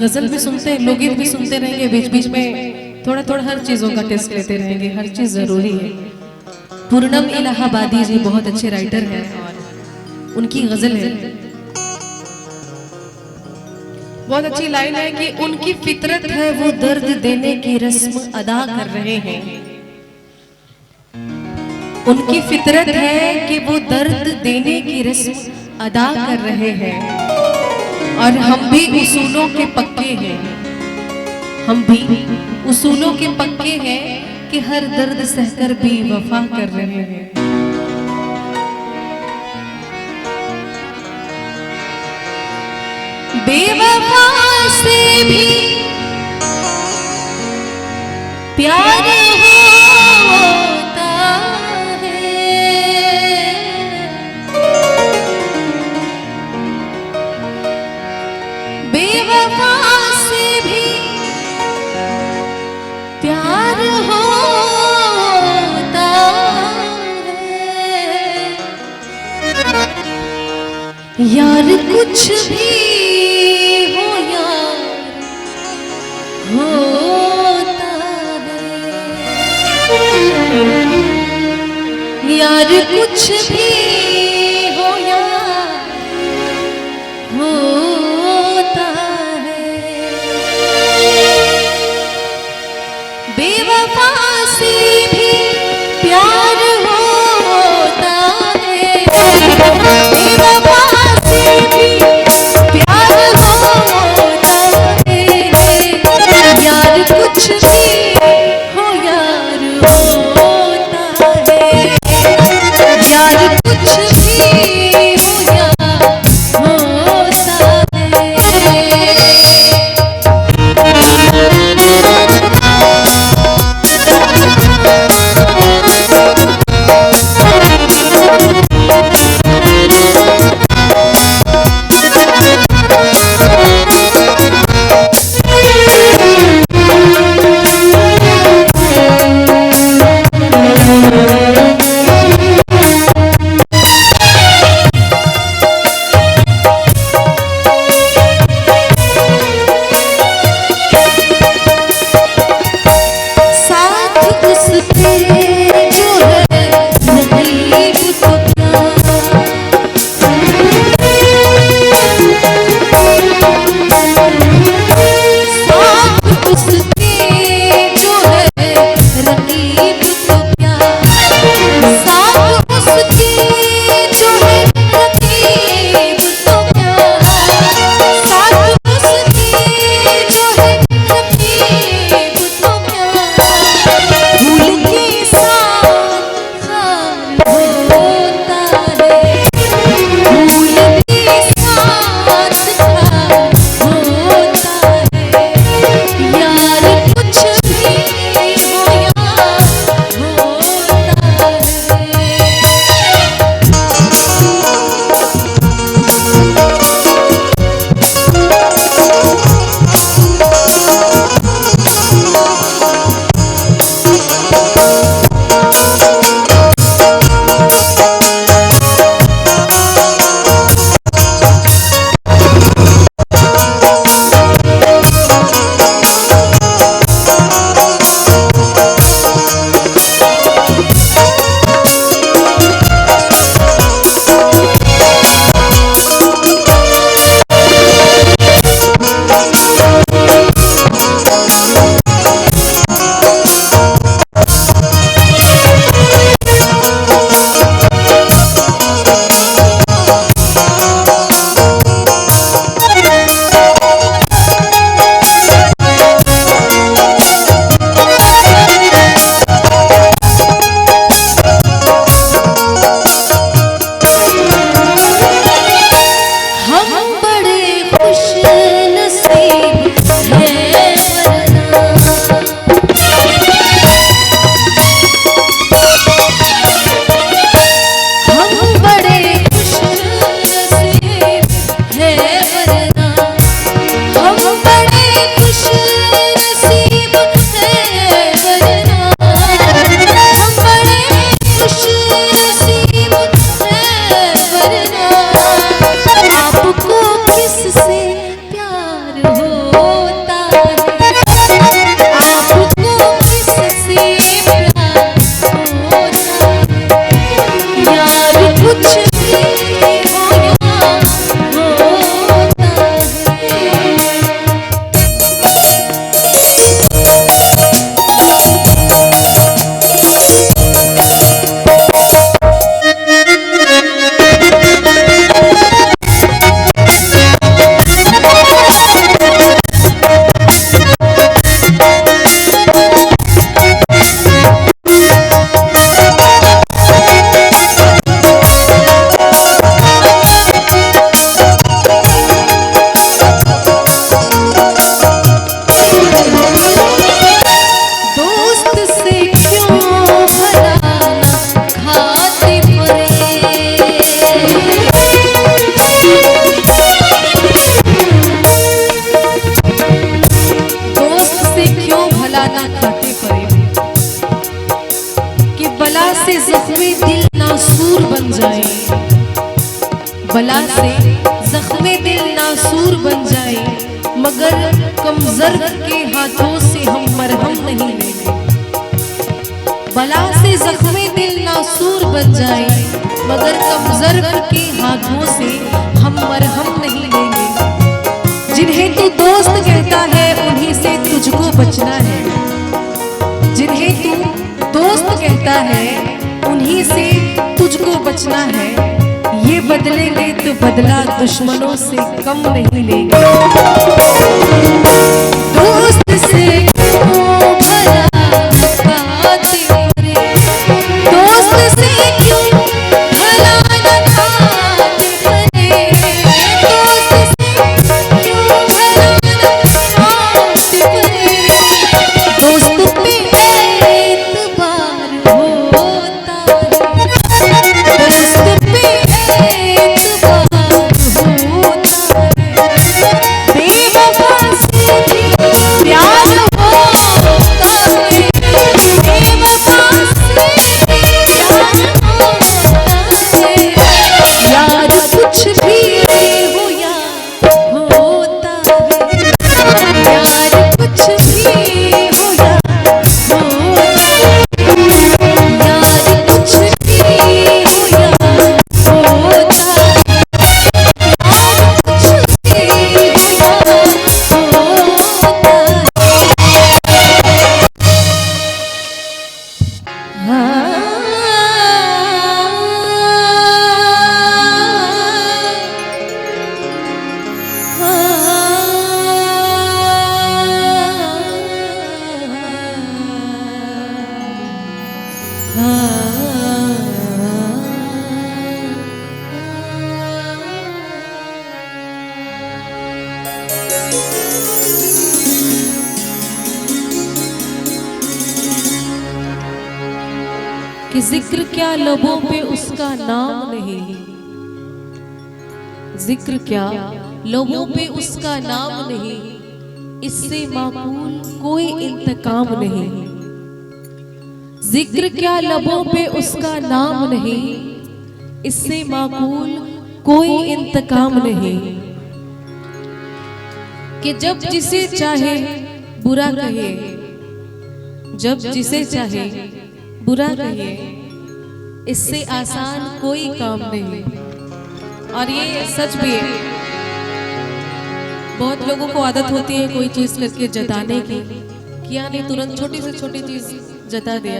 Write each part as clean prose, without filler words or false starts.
गजल भी सुनते हैं, लोकगीत भी सुनते रहेंगे, बीच बीच में थोड़ा थोड़ा हर चीजों का टेस्ट लेते रहेंगे, हर चीज जरूरी है। पूनम इलाहाबादी जी बहुत अच्छे राइटर हैं और उनकी गजल है, बहुत अच्छी लाइन है कि उनकी फितरत है वो दर्द देने की रस्म अदा कर रहे हैं। उनकी फितरत है कि वो दर्द देने की रस्म अदा कर रहे हैं और हम भी उसूलों के पक्के हैं, हम भी उसूलों के पक्के हैं कि हर दर्द सहकर भी वफा कर रहे हैं। बेवफा से भी प्यार होता है, बेवफा से भी प्यार होता है। यार कुछ भी होता है, यार कुछ भी हो यार होता है। बेवफा से भी प्यार होता है, बेवफा से भी प्यार होता है। यार कुछ भी हो यार होता है, यार जाए, मगर कमजर्द के हाथों से हम मरहम नहीं लेंगे। बला से जख्मे दिल नासूर बन जाए, मगर कमजर्द के हाथों से हम मरहम नहीं लेंगे। जिन्हें तू दोस्त कहता है उन्हीं से तुझको बचना है, जिन्हें तू दोस्त कहता है उन्हीं से तुझको बचना है। ये बदलेंगे तो बदला दुश्मनों से कम नहीं लेंगे। दोस्त से क्यों भला बातें करे, दोस्त से क्यों भला बातें करे, दोस्त से क्यों भला बातें करे। दोस्त पे एतबार होता है, दोस्त पे कि जिक्र क्या लबों पे उसका नाम नहीं, जिक्र क्या लबों पे उसका नाम नहीं, इससे माकूल कोई इंतकाम नहीं। जिक्र क्या लबों पे उसका नाम नहीं, इससे माकूल कोई इंतकाम नहीं। कि जब जिसे चाहे बुरा कहे, जब जिसे चाहे बुरा कहे, इससे आसान कोई काम नहीं। और ये सच भी है, बहुत लोगों को आदत होती है कोई चीज करके जताने की, किया नहीं तुरंत छोटी से छोटी चीज जता दिया।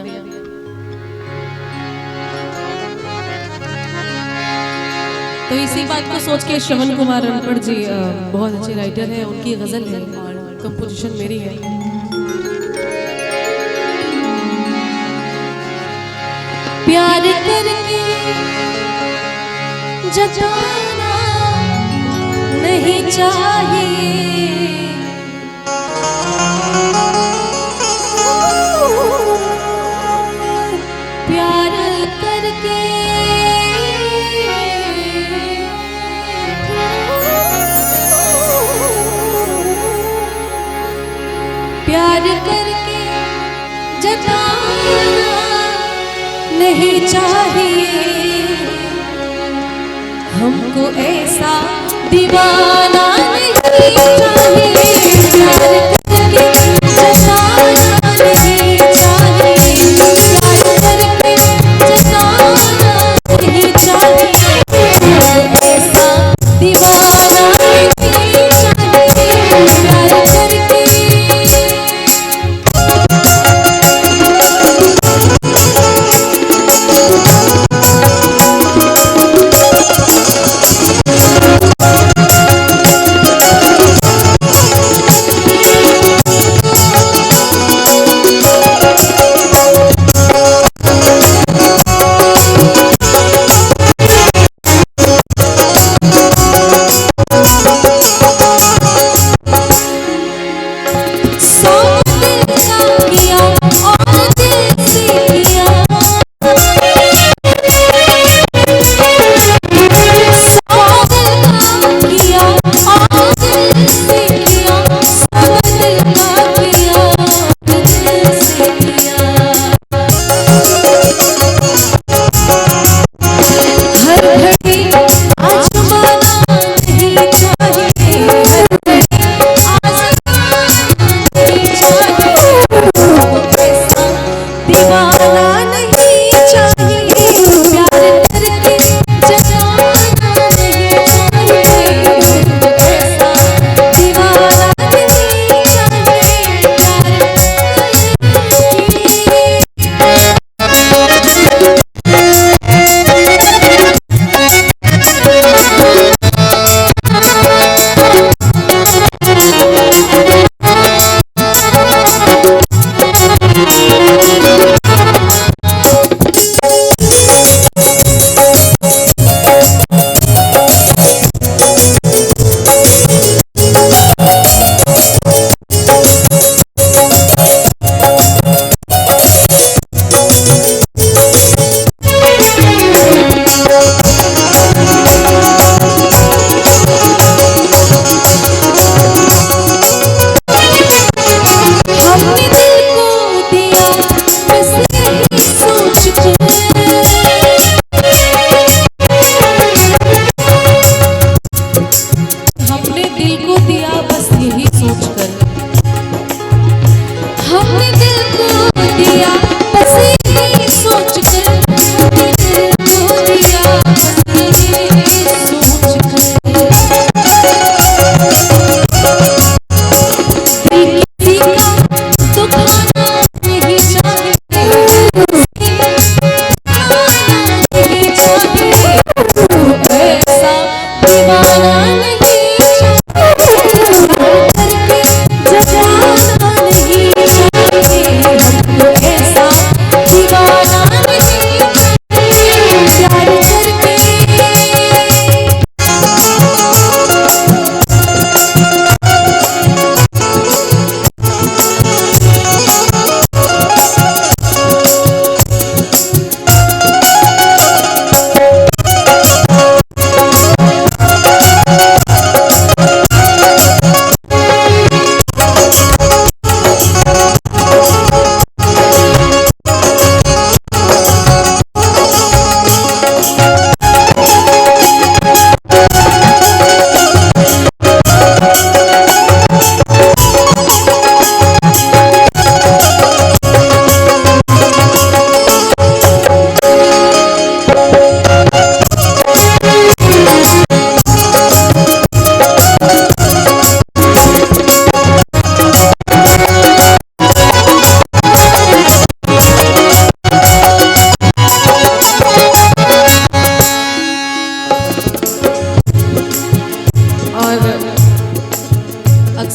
तो इसी बात को सोच के श्रवण कुमार रणपड़ जी बहुत अच्छे राइटर हैं, उनकी गजल है और कंपोजिशन मेरी है। प्यार करके जताना नहीं चाहिए, प्यार करके प्यार करके जताना नहीं चाहिए। हमको ऐसा दीवाना नहीं चाहिए, प्यार करके जताना नहीं चाहिए, प्यार करके जताना नहीं चाहिए। हमको ऐसा दीवाना नहीं चाहिए, प्यार करके।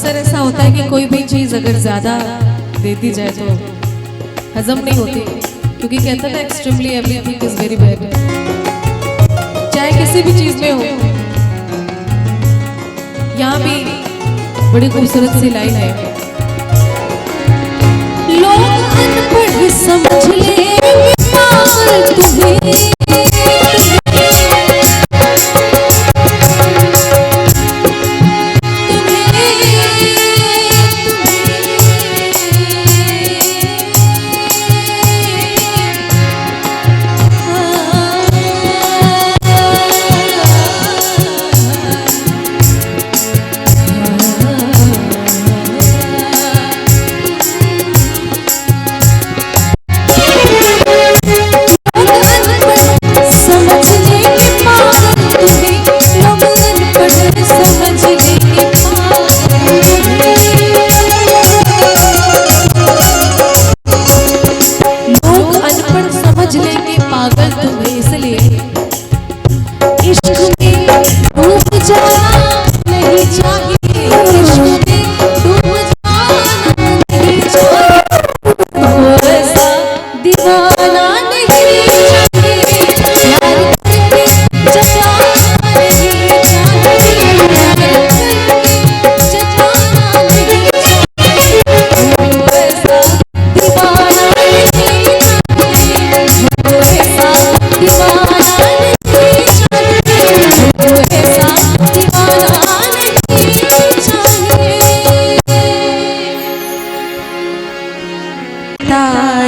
अक्सर ऐसा होता है कि कोई भी चीज़ अगर ज़्यादा दे दी जाए तो हजम नहीं होती, क्योंकि कहते हैं ना extremely everything is very bad, चाहे किसी भी चीज़ में हो। यहाँ भी बड़ी खूबसूरत सी लाइन है, लोग अनपढ़ समझ ले पागल तुम्हें,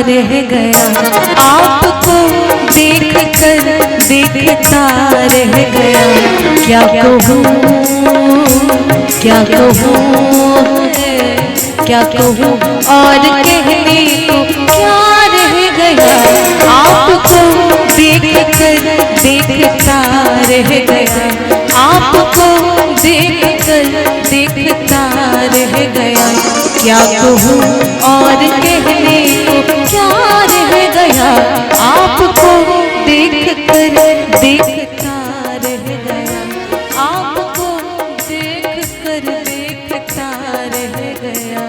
रह गया आपको देख कर देखता रह गया, क्या कहूँ क्या कहूँ क्या कहूँ और कहने को क्या रह गया, आपको देख कर देखता रह गया, आपको देख कर देखता रह गया, क्या कहूँ और कहने को क्या रह गया, आपको देख कर देखता रह गया, आपको देख कर देखता रह गया।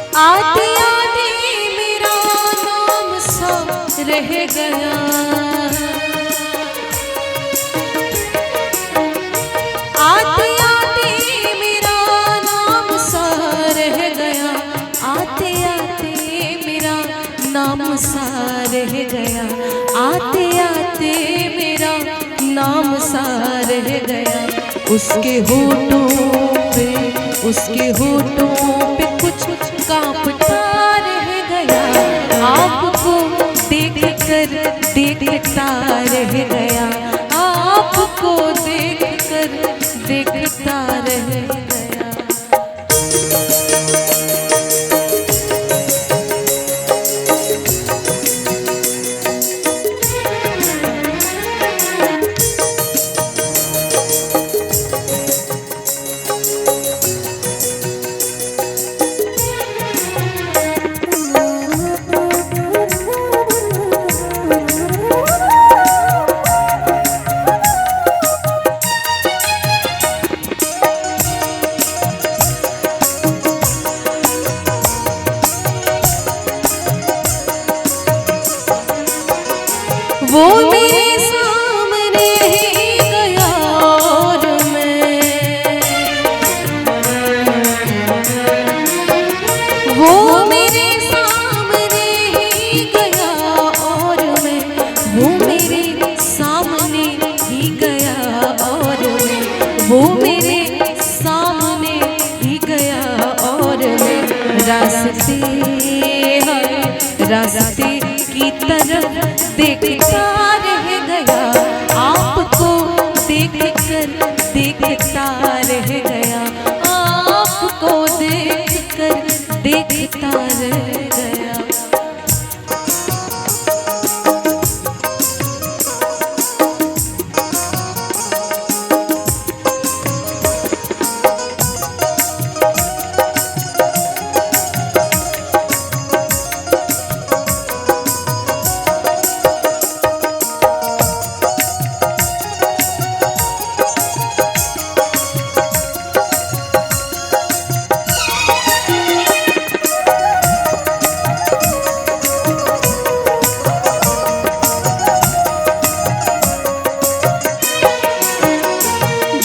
आते आते मेरा नाम सा रह गया, आते आते मेरा नाम सा रह गया, आते आते मेरा नाम सा रह गया, आते आते मेरा नाम सा रह गया, उसके होठों पे कुछ कांपता रह गया, आपको देख कर देखता रह गया, आपको देख कर देखता रह गया। वो मेरे सामने ही गया और वो मेरे सामने ही गया और वो मेरे सामने ही गया और वो मेरे सामने ही गया और रास्ते की तरफ देखता रह गया, आपको देख कर देखता रह गया, आपको देख कर देखता रह गया।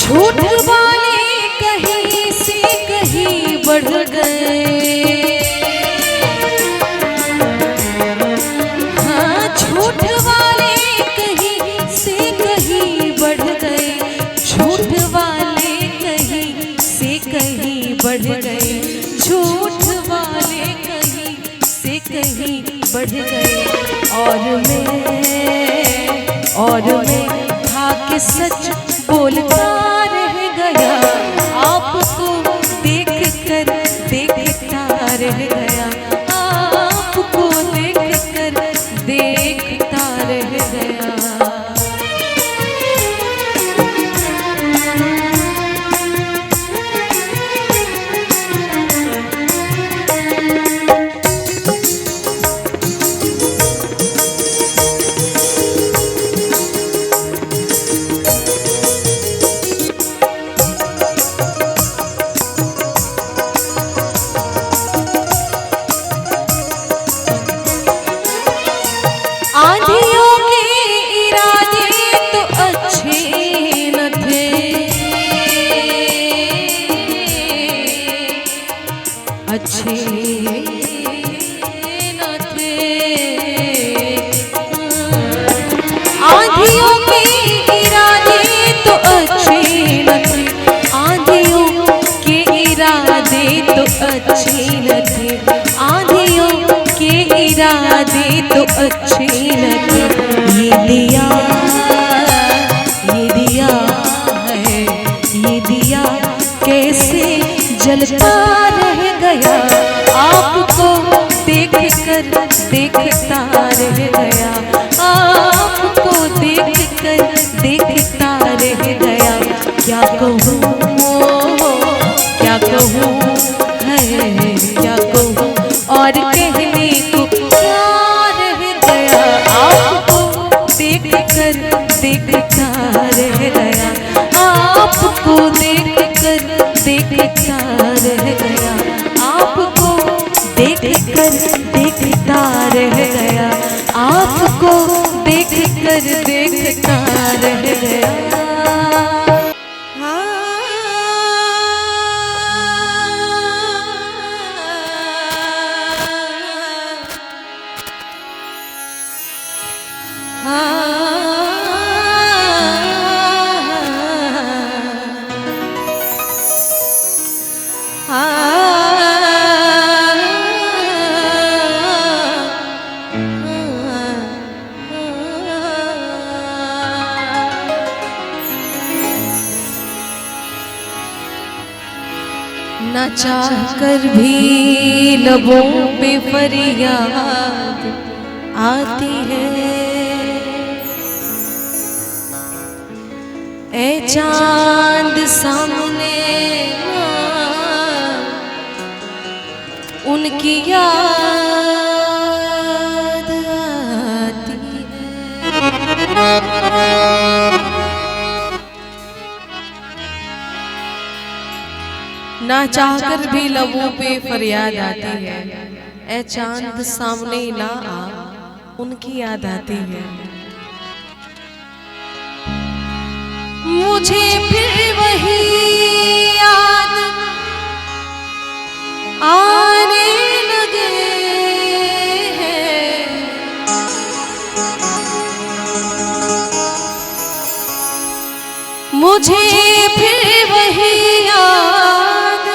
झूठ वाले कहीं से कहीं बढ़ गए, हाँ झूठ वाले कहीं से कहीं बढ़ गए, झूठ वाले कहीं से कहीं बढ़ गए, झूठ वाले कहीं से कहीं बढ़ गए। और मैं था कि सच बोलता रह गया, आपको देख कर देखता रह गया, आपको देख कर देखता रह गया। आंधियों के इरादे तो अच्छे न थे, अच्छे न थे। आंधियों के इरादे तो अच्छे न थे, आंधियों के इरादे तो अच्छे न थे, आंधियों के इरादे तो अच्छे न थे। ये दिया है, ये दिया कैसे जलता रह गया, आपको देख कर देखता रह गया, आपको देख कर देखता रह गया। क्या कहूँ, क्या कहूँ है, क्या कहूँ और कहने को क्या रह गया, आपको देख कर देखता रह गया, आपको देख कर देखता रह गया, आपको देख कर देखता रह गया, आपको देख कर देखता रह गया। न चाह कर भी लबों पे फरियाद आती है, ए चांद सामने उनकी याद आती है। ना चाहकर भी लबों पे फरियाद आती है, ए चांद सामने ना आ उनकी याद आती है। मुझे फिर वही याद आने लगे हैं, मुझे फिर वही याद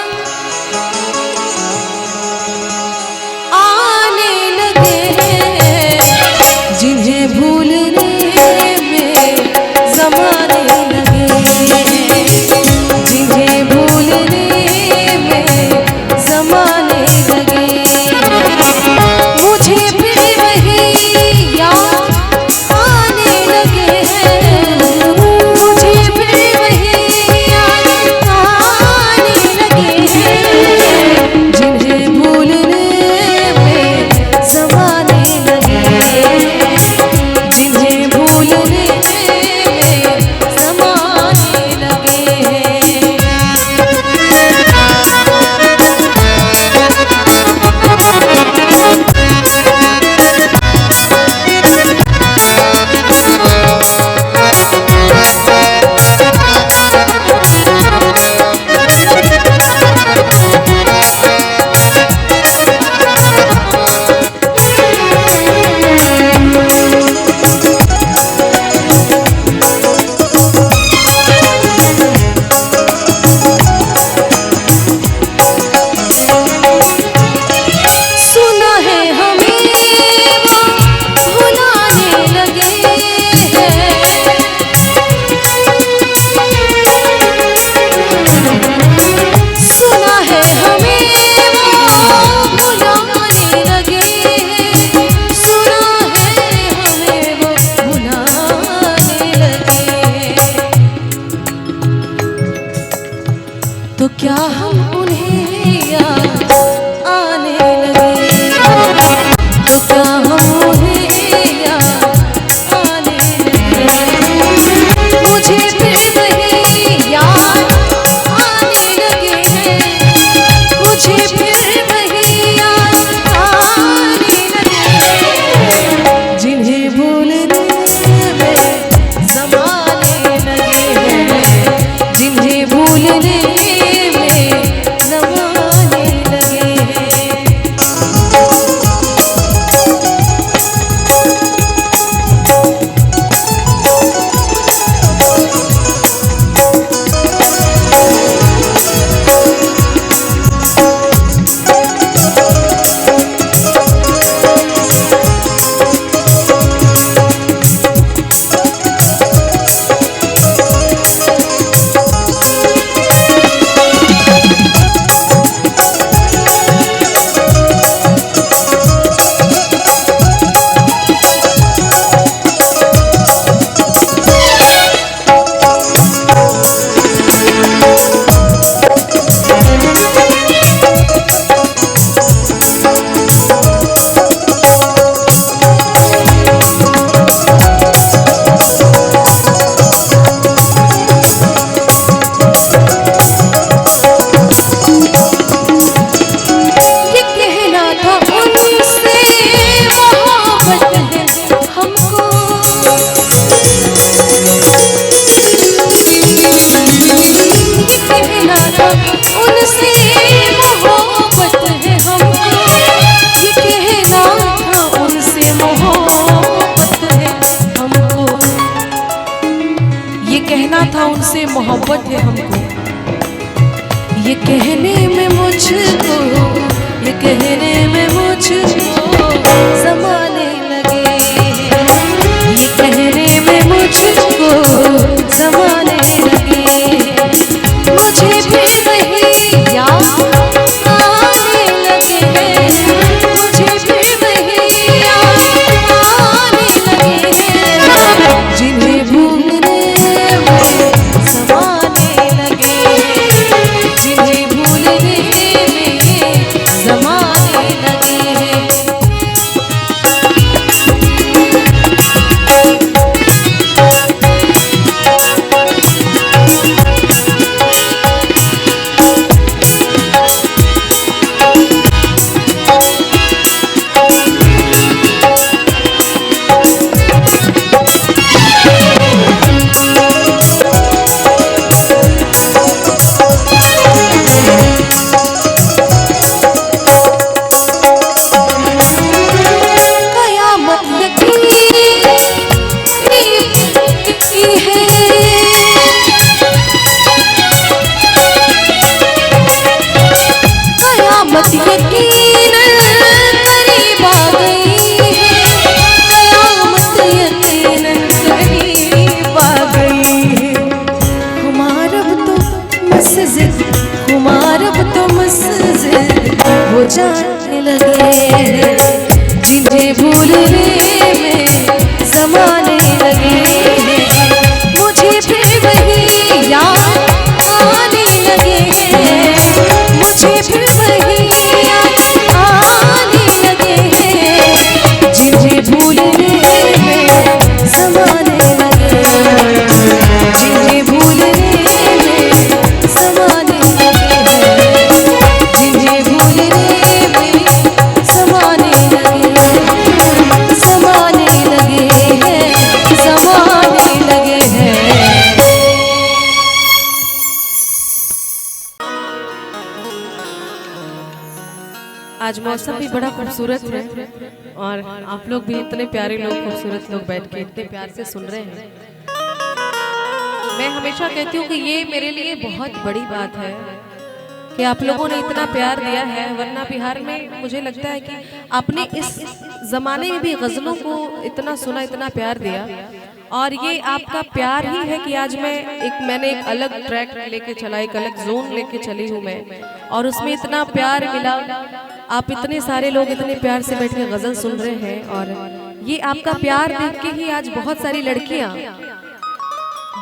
आने लगे हैं, जिन्हें भूलने में ज़माने लगे हैं, जिन्हें भूलने में ज़माने लगे जाने लगे हैं, जिन्हें भूलने में समाने लगे हैं, मुझे फिर वही याद आने लगे हैं, मुझे फिर वही याद आने लगे हैं, जिन्हें भूलने में समाने लगे हैं, जिन्हें भूलने में समाने लगे हैं, जिन्हें भूलने में समाने लगे हैं, समाने लगे हैं, समाने लगे हैं। आज मौसम भी बड़ा खूबसूरत है और आप लोग भी इतने प्यारे लोग, खूबसूरत लोग बैठ के इतने प्यार से सुन रहे हैं। मैं हमेशा कहती हूँ कि ये मेरे लिए बहुत बड़ी बात है कि आप लोगों ने इतना प्यार दिया है, वरना बिहार में मुझे लगता है कि आपने इस जमाने में भी गजलों को इतना सुना, इतना प्यार दिया, और ये आपका प्यार ही है कि आज मैंने एक अलग ट्रैक लेके चला, एक अलग जोन लेके चली हूँ मैं, और उसमें इतना प्यार मिला। आप इतने सारे लोग इतने प्यार से बैठ के गजल सुन रहे हैं, और ये आपका प्यार देख के ही आज बहुत सारी लड़कियां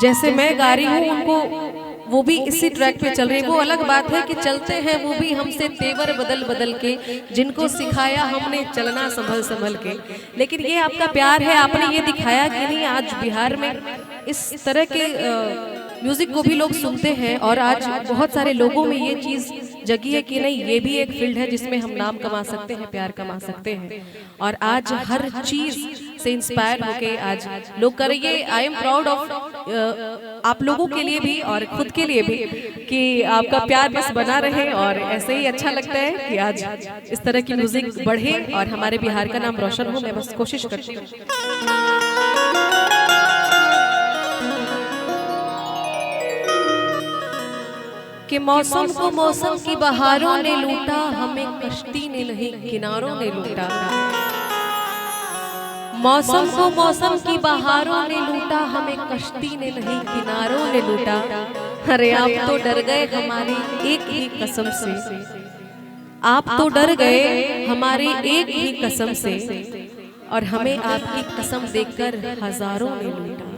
जैसे मैं गा रही हूँ उनको वो भी इसी ट्रैक पे चल रही है। वो अलग बात है कि चलते हैं वो भी हमसे तेवर बदल बदल के, जिनको सिखाया हमने चलना संभल संभल के। लेकिन ये आपका प्यार है, आपने ये दिखाया कि नहीं आज बिहार में इस तरह के म्यूजिक को भी लोग सुनते हैं, और आज बहुत सारे लोगों में ये चीज जगी है कि नहीं ये भी एक फील्ड है जिसमें हम नाम कमा सकते हैं, प्यार कमा सकते हैं। और आज हर चीज से इंस्पायर होके आज लोग कर रही है। आई एम प्राउड ऑफ आप लोगों के लिए भी और खुद के लिए भी कि आपका प्यार बस बना रहे, और ऐसे ही अच्छा लगता है कि आज इस तरह की म्यूजिक बढ़े और हमारे बिहार का नाम रोशन हो। मैं बस कोशिश करती हूँ। कि मौसम को मौसम की बहारों ने लूटा, हमें कश्ती ने नहीं किनारों ने लूटा। मौसम को मौसम की बहारों ने लूटा, हमें कश्ती ने नहीं किनारों ने लूटा। अरे आप तो डर गए हमारी एक ही कसम से, आप तो डर गए हमारी एक ही कसम से, और हमें आपकी कसम देकर हजारों ने लूटा।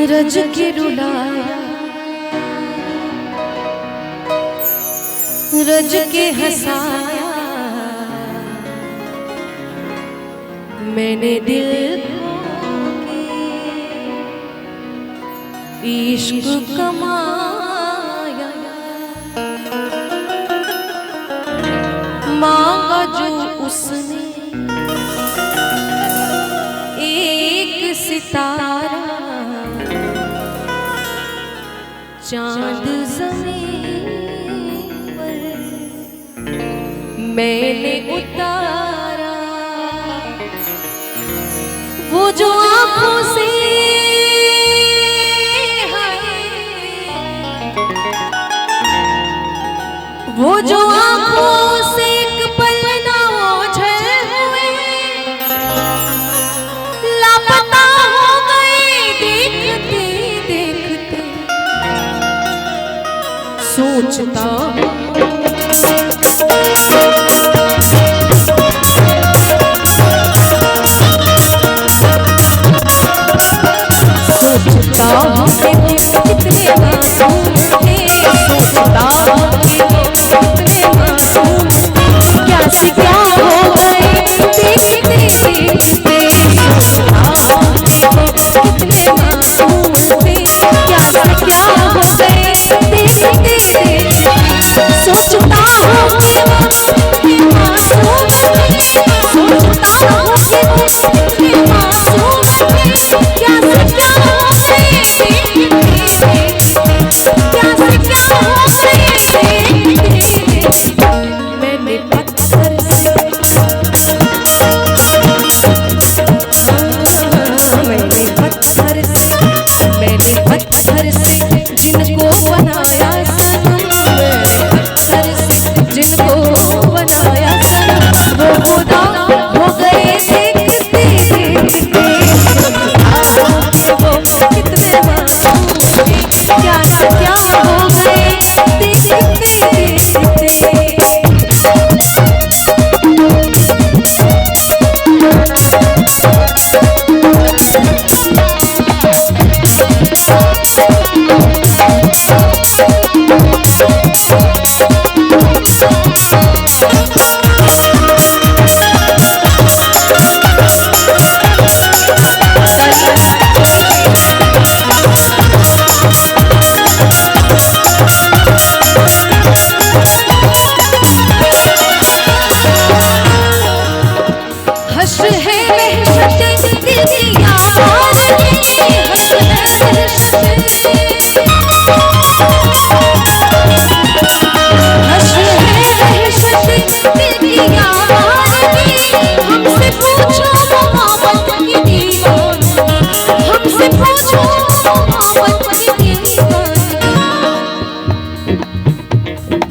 रज के रुलाया, रज के हंसाया, मैंने दिल को इश्क कमाया। मांगा जो उसने एक सितारा, चांद ज़मीन पर मैंने उतारा। वो जो आँखों से वो जो आँखों से एक पल ना ओझल हुए, लापता हो गए देखते देखते। सोचता सोचता हूँ कि कितने मासूम थे, सोचता हूँ कि कितने मासूम थे, क्या से क्या हो गए देखते देखते। सोचता हूँ कि कितने मासूम थे, क्या से क्या हो गए देखते देखते। सोचता हूँ कि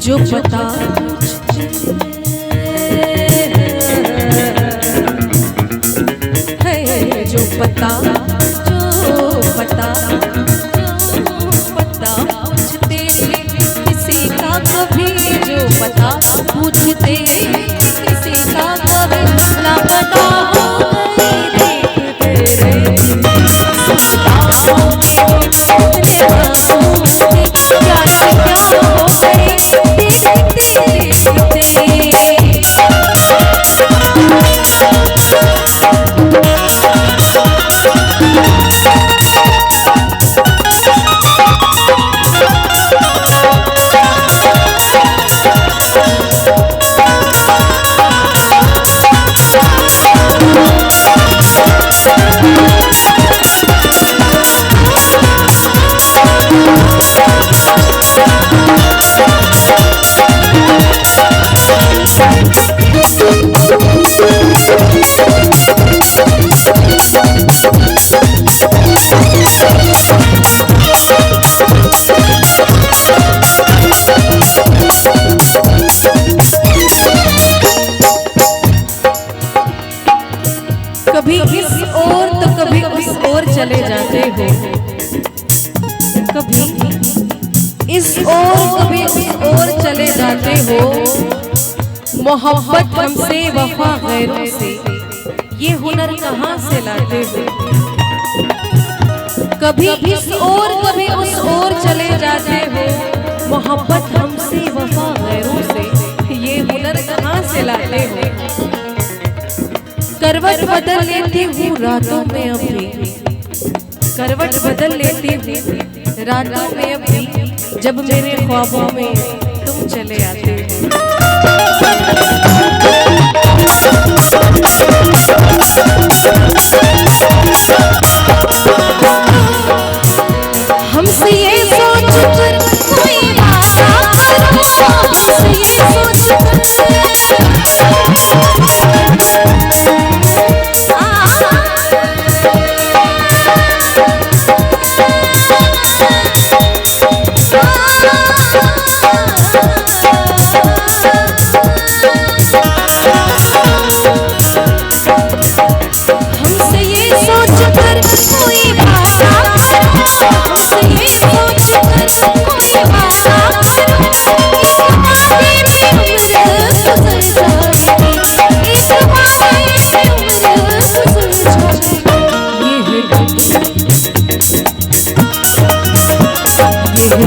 जो पता है, जो पता पूछते किसी का कभी, जो पता पूछते किसी का कभी, लापता हो गई देखते रहे, सोचता हूँ कि वो कितने मासूम थे, क्या से क्या हो गए देखते देखते। कभी इस ओर तो कभी उस ओर चले जाते हो, कभी इस ओर कभी उस ओर चले जाते हो, मोहब्बत हमसे वफा गैरों से, ये हुनर कहाँ से लाते हो। कभी इस ओर कभी उस ओर चले जाते हो, मोहब्बत हमसे वफा गैरों से, ये हुनर कहाँ से लाते हो। करवट बदल लेती हूँ रातों में अभी, करवट बदल लेती हूँ रातों में अभी, जब मेरे ख्वाबों में तुम चले आते हो। हमसे ये सोच कर कोई वादा करो, हमसे ये सोच कर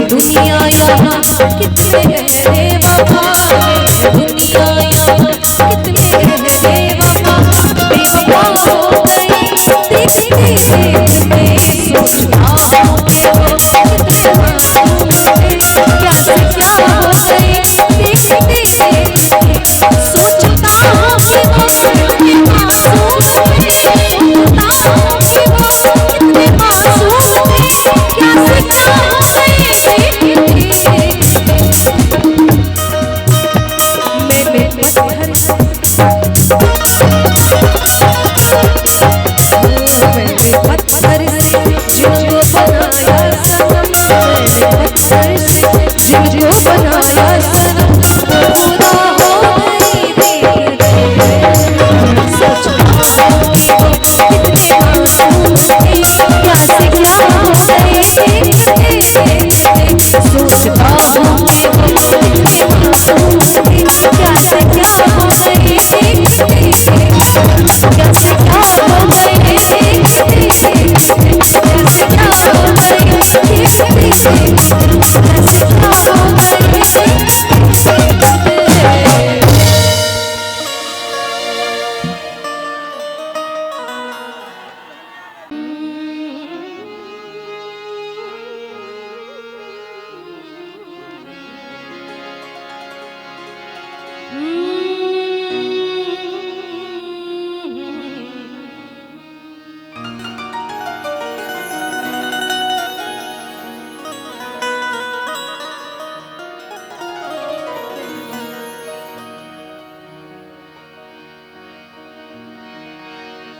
दुनिया यहाँ कितने गहरे वफा, दुनिया यहाँ कितने गहरे वफा, बेवफा हो गई देखते देखते, सोचता हूँ कि वो कितने मासूम थे, क्या से क्या हो गए देखते देखते, सोचता हूँ कि वो कितने मासूम थे, सोचता हूँ कि वो कितने मासूम थे, क्या से क्या हो गए।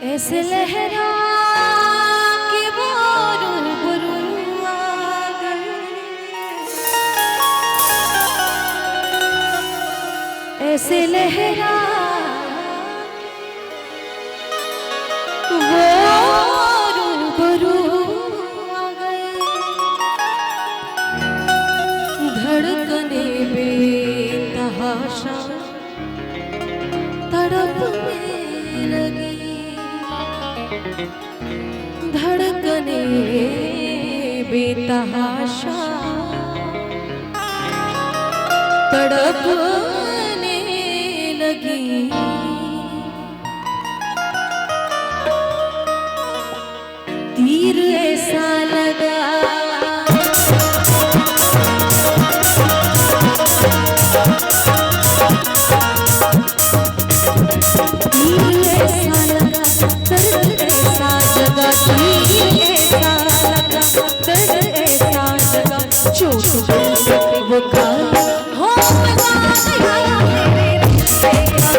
ऐसे लहरा के वो रूबरू आ गए, से लहरा वो रूबरू आ गए, धड़कने बेतहाशा तड़पने लगी, धड़कने बेतहाशा तड़पने लगी। तीर ऐसा लगा तीर ऐसा लगा, दर्द ऐसा जगा, तीर ऐसा लगा, दर्द ऐसा जगा, चोट वो काल हो मजा आया मेरे रिश्ते का,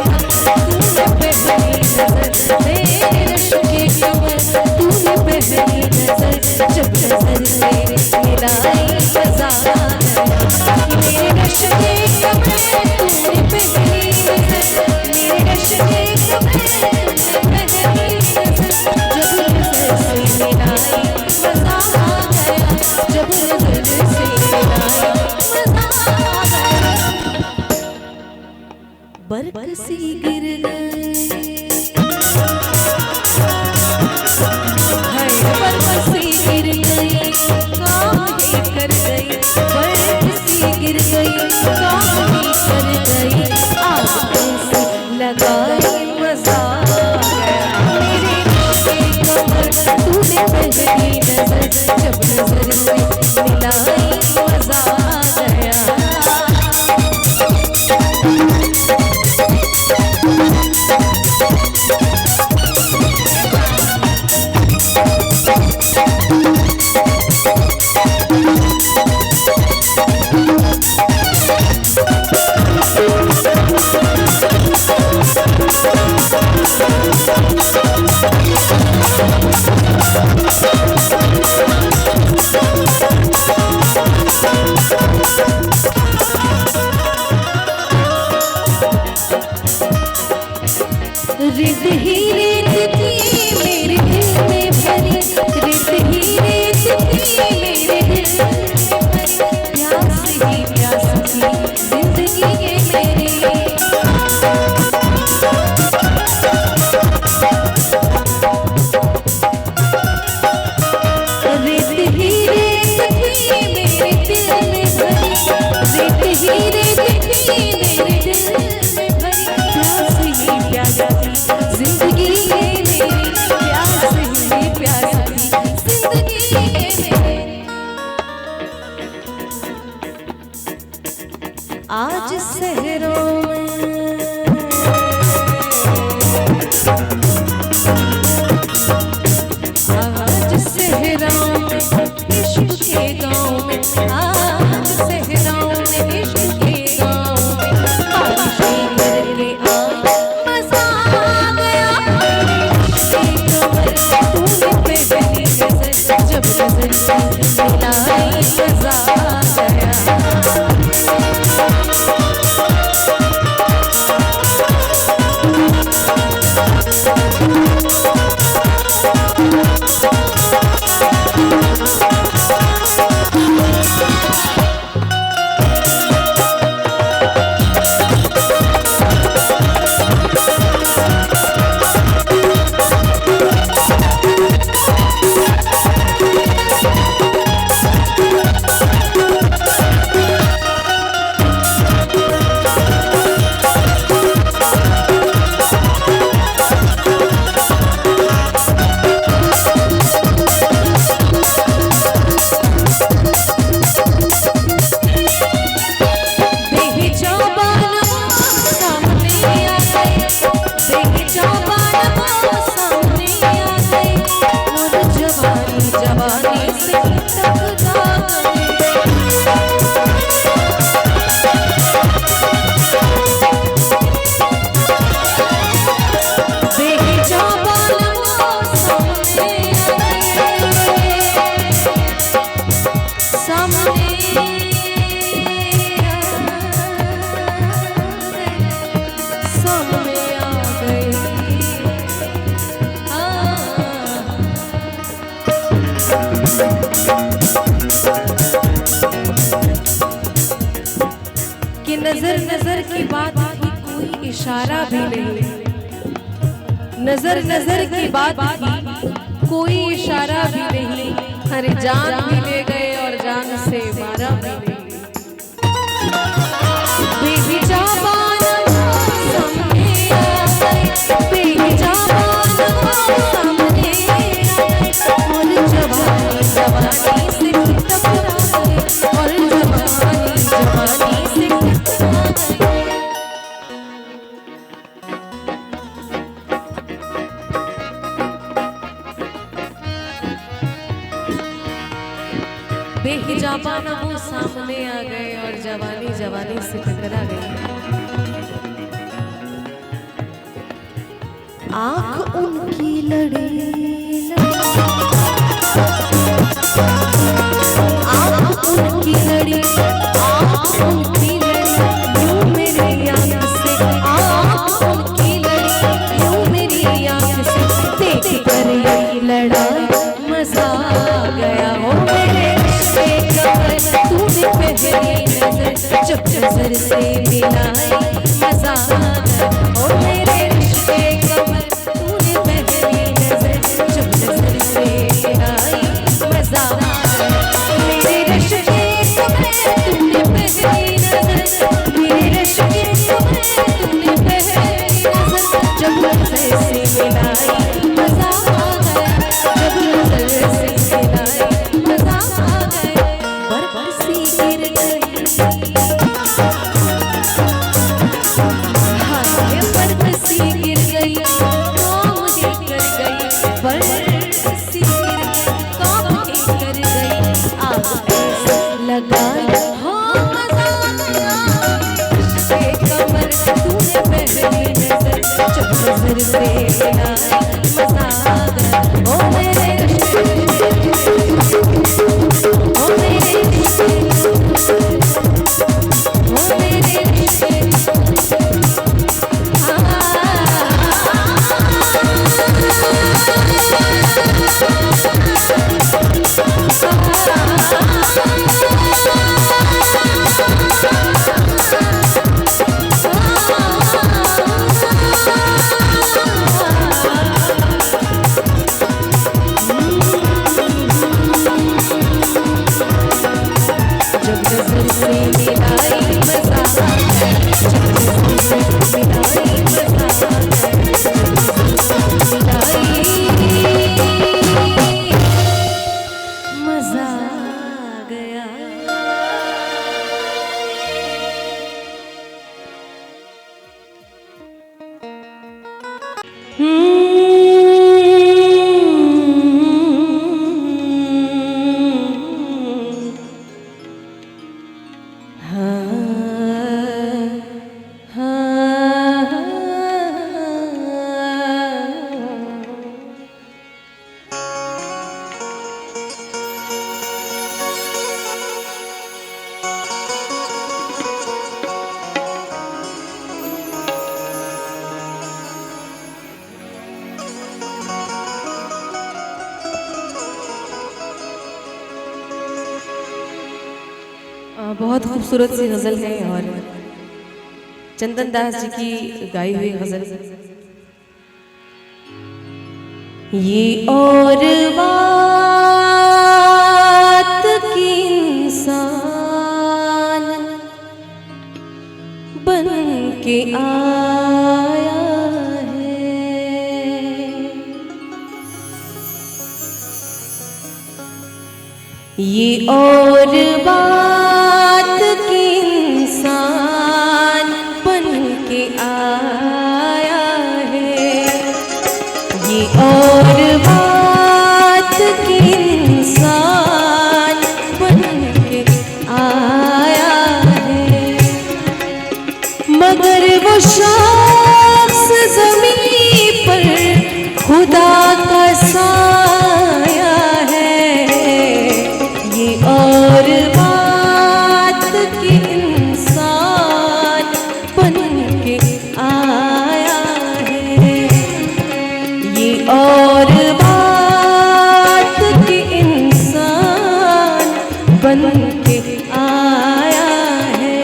तूने पहली नजर मेरे रिश्ते का, तूने पहली नजर जब नजर से मिलाई मजा आया मेरे रिश्ते का, तूने पहली नजर मेरे रिश्ते का, तूने पहली नजर जब नजर से मिलाई मजा आ गया, जब नजर से मिलाई मजा आ गया। बरकसी गिर गई बरकसी गिर गई, काम ही कर गई, बरकसी गिर गई, काम ही कर गई, आग कैसे लगाई मजा आ गया मेरे रिश्ते कमर, तूने पहली नजर जब नजर से मिलाई मजा आ गया। रित ही रित थी मेरे दिल में भरी, रित ही रित थी मेरे दिल में भरी, प्यास ही प्यास थी जिंदगी के मेरे, रित ही रित थी मेरे दिल में भरी, रित ही रित थी मेरे दिल में भरी, प्यास ही प्यास थी जिंदगी के मेरी, प्यास ही प्यास थी जिंदगी के मेरे। आज शहरों में आज शहरों में इश्क के गाँव में, आज शहरों में इश्क के गाँव में, बारिशें करके आई मजा आ गया मेरे रिश्ते कमर, तूने पहली नजर जब नजर से मिलाई मजा आ गया। सामने कि नजर नजर की बात की कोई इशारा भी नहीं, नजर नजर की बात की कोई इशारा भी नहीं, अरे जान भी ले गए और जान से मारा भी नहीं। बेहिजाबान सामने आए, बेहिजाबान सामने आए, और जवानी जवानी से टकरा गए, और जवानी जवानी से टकरा गए। बेहिजाबाना वो सामने आ गए और जवानी जवानी से टकरा गई। आँख उनकी लड़ी आँख उनकी लड़ी, आँख उनकी लड़ी यूं मेरी आँख से, आँख उनकी लड़ी यूं मेरी आँख से, देख कर ये लड़ाई मजा आ गया हो मेरे तूने पहली नजर जब नजर से मिलाई, मजा आ गया ओ मेरे रिश्ते कमर, तूने पहली नजर जब नजर से मिलाई, मजा आ गया मेरे रिश्ते कमर, तूने पहली नजर, मेरे रिश्ते कमर, तूने पहली नजर जब नजर से मिलाई, मजा आ गया जब नजर से मिलाई, मजा आ गया। बरसी गिर गई, हाय बरसी गिर गई, काम ही कर गई, बरसी गिर गई, काम ही कर गई, आग ऐसे लगाई हो मजा आया, ये कमर तूने पहली नजर जब नजर से मिलाई, मजा आ गया ओ मेरे ओ मेरे बहुत खूबसूरत सी गजल है और चंदन दास जी की गाई हुई गजल। ये और बात की इंसान बन के आया है, ये और बात की इंसान बन के आया है, ये और बात की इंसान बन के आया है, मगर वो शख्स ज़मीन पर खुदा का साया है, ये और बात की इंसान बन के आया है, ये और बात की इंसान बन के आया है।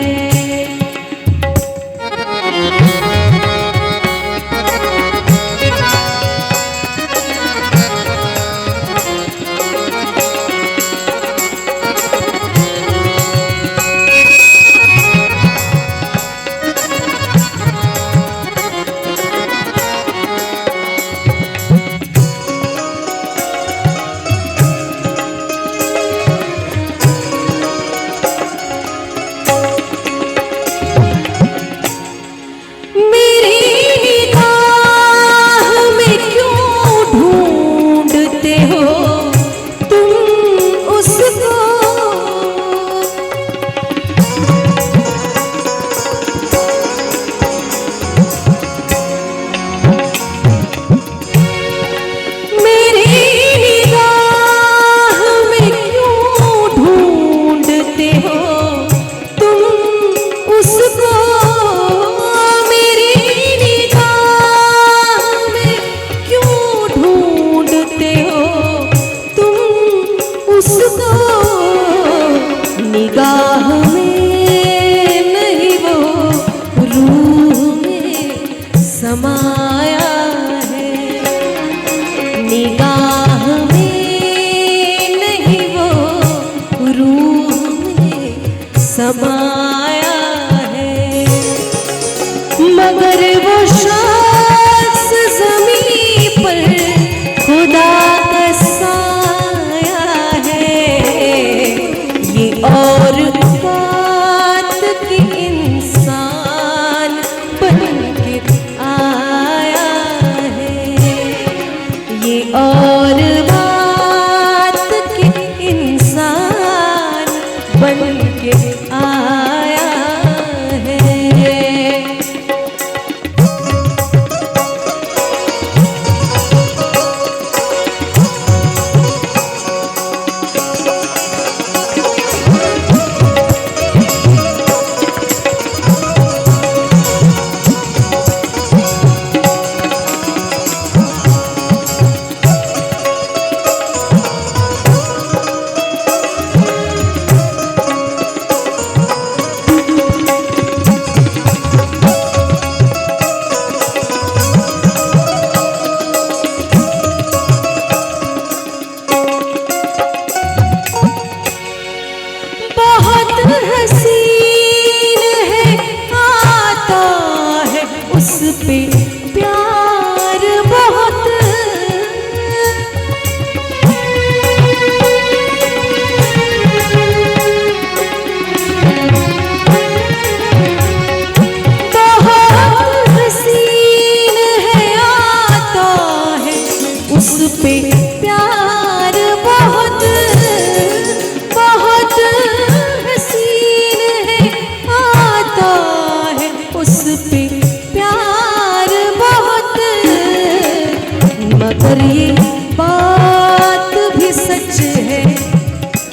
मगर ये बात भी सच है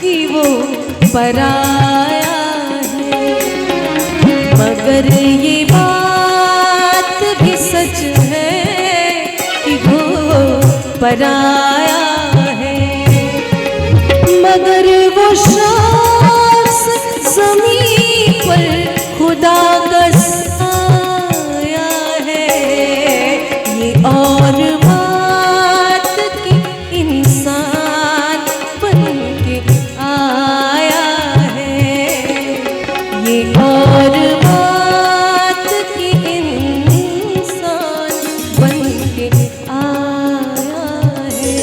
कि वो पराया है। मगर ये बात भी सच है कि वो पराया है। मगर वो शख्स ज़मीन पर खुदा का साया है। ये और बात कि इंसान बन के आया है। ये और बात कि इंसान बन के आया है।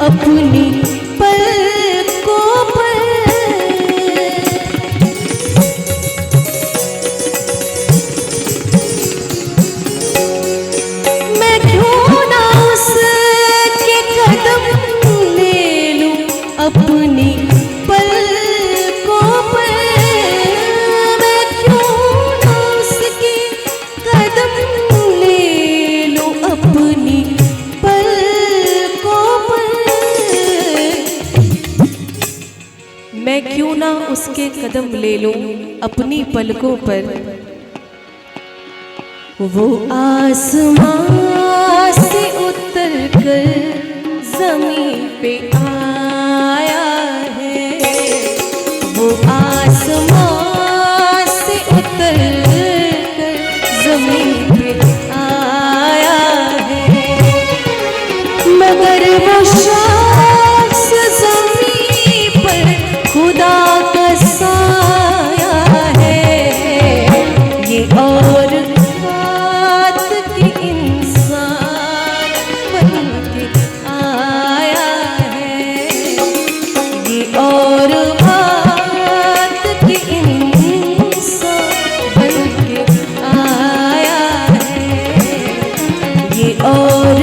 अपनी पलकों पर मैं क्यों ना उसके कदम ले लूं अपनी पलकों पर। मैं क्यों ना उसके कदम ले लूं अपनी मैं क्यों ना उसके कदम ले लूं अपनी पलकों पर। वो आसमां से उतर कर ज़मीन पे आया है। वो आसमां से उतर कर ज़मीन पे आया है। मगर वो शख्स ज़मीन पर खुदा का साया है। ये और बात कि इंसान बन के आया है। ये और बात कि इंसान बन के आया है। ये और